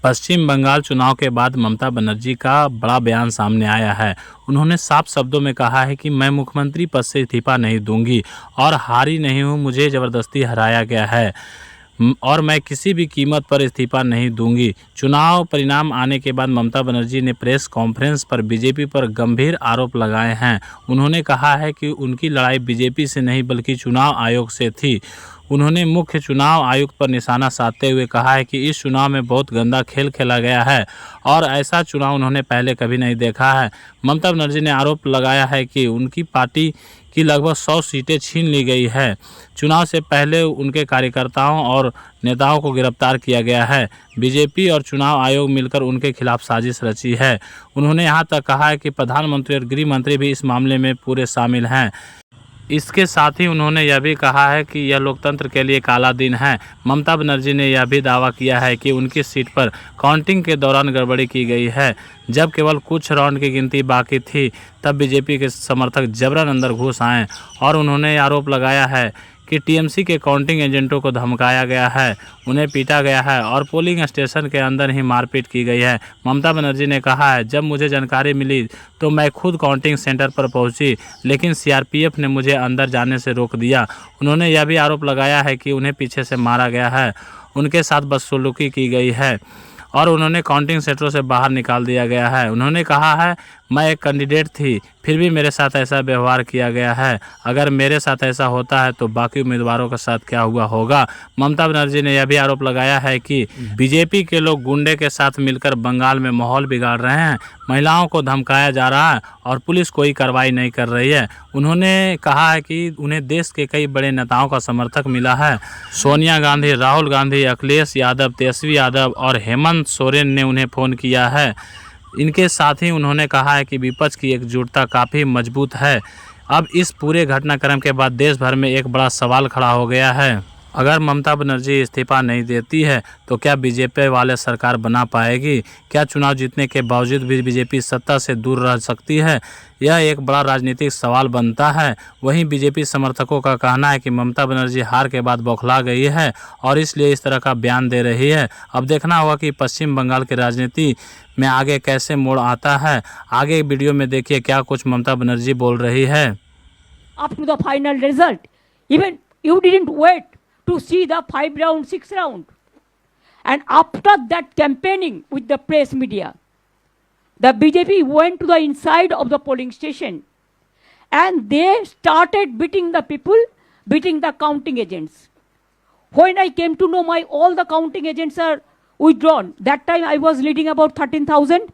पश्चिम बंगाल चुनाव के बाद ममता बनर्जी का बड़ा बयान सामने आया है। उन्होंने साफ शब्दों में कहा है कि मैं मुख्यमंत्री पद से इस्तीफा नहीं दूंगी और हारी नहीं हूं, मुझे ज़बरदस्ती हराया गया है और मैं किसी भी कीमत पर इस्तीफा नहीं दूंगी। चुनाव परिणाम आने के बाद ममता बनर्जी ने प्रेस कॉन्फ्रेंस पर बीजेपी पर गंभीर आरोप लगाए हैं। उन्होंने कहा है कि उनकी लड़ाई बीजेपी से नहीं बल्कि चुनाव आयोग से थी। उन्होंने मुख्य चुनाव आयुक्त पर निशाना साधते हुए कहा है कि इस चुनाव में बहुत गंदा खेल खेला गया है और ऐसा चुनाव उन्होंने पहले कभी नहीं देखा है। ममता बनर्जी ने आरोप लगाया है कि उनकी पार्टी की लगभग 100 सीटें छीन ली गई है। चुनाव से पहले उनके कार्यकर्ताओं और नेताओं को गिरफ्तार किया गया है। बीजेपी और चुनाव आयोग मिलकर उनके खिलाफ साजिश रची है। उन्होंने यहाँ तक कहा है कि प्रधानमंत्री और गृह मंत्री भी इस मामले में पूरे शामिल हैं। इसके साथ ही उन्होंने यह भी कहा है कि यह लोकतंत्र के लिए काला दिन है। ममता बनर्जी ने यह भी दावा किया है कि उनकी सीट पर काउंटिंग के दौरान गड़बड़ी की गई है। जब केवल कुछ राउंड की गिनती बाकी थी तब बीजेपी के समर्थक जबरन अंदर घुस आए और उन्होंने आरोप लगाया है कि टीएमसी के काउंटिंग एजेंटों को धमकाया गया है, उन्हें पीटा गया है और पोलिंग स्टेशन के अंदर ही मारपीट की गई है। ममता बनर्जी ने कहा है, जब मुझे जानकारी मिली तो मैं खुद काउंटिंग सेंटर पर पहुंची, लेकिन सीआरपीएफ ने मुझे अंदर जाने से रोक दिया। उन्होंने यह भी आरोप लगाया है कि उन्हें पीछे से मारा गया है, उनके साथ बदसलूकी की गई है और उन्होंने काउंटिंग सेंटरों से बाहर निकाल दिया गया है। उन्होंने कहा है, मैं एक कैंडिडेट थी, फिर भी मेरे साथ ऐसा व्यवहार किया गया है। अगर मेरे साथ ऐसा होता है तो बाकी उम्मीदवारों के साथ क्या हुआ होगा। ममता बनर्जी ने यह भी आरोप लगाया है कि बीजेपी के लोग गुंडे के साथ मिलकर बंगाल में माहौल बिगाड़ रहे हैं, महिलाओं को धमकाया जा रहा है और पुलिस कोई कार्रवाई नहीं कर रही है। उन्होंने कहा है कि उन्हें देश के कई बड़े नेताओं का समर्थक मिला है। सोनिया गांधी, राहुल गांधी, अखिलेश यादव, तेजस्वी यादव और हेमंत सोरेन ने उन्हें फ़ोन किया है। इनके साथ ही उन्होंने कहा है कि विपक्ष की एकजुटता काफ़ी मजबूत है। अब इस पूरे घटनाक्रम के बाद देश भर में एक बड़ा सवाल खड़ा हो गया है। अगर ममता बनर्जी इस्तीफा नहीं देती है तो क्या बीजेपी वाले सरकार बना पाएगी? क्या चुनाव जीतने के बावजूद भी बीजेपी सत्ता से दूर रह सकती है? यह एक बड़ा राजनीतिक सवाल बनता है। वहीं बीजेपी समर्थकों का कहना है कि ममता बनर्जी हार के बाद बौखला गई है और इसलिए इस तरह का बयान दे रही है। अब देखना होगा कि पश्चिम बंगाल की राजनीति में आगे कैसे मोड़ आता है। आगे वीडियो में देखिए क्या कुछ ममता बनर्जी बोल रही है। Up to the final result, even you didn't wait to see the 5 round, 6 round. And after that campaigning with the press media, the BJP went to the inside of the polling station and they started beating the people, beating the counting agents. When I came to know all the counting agents are withdrawn, that time I was leading about 13,000.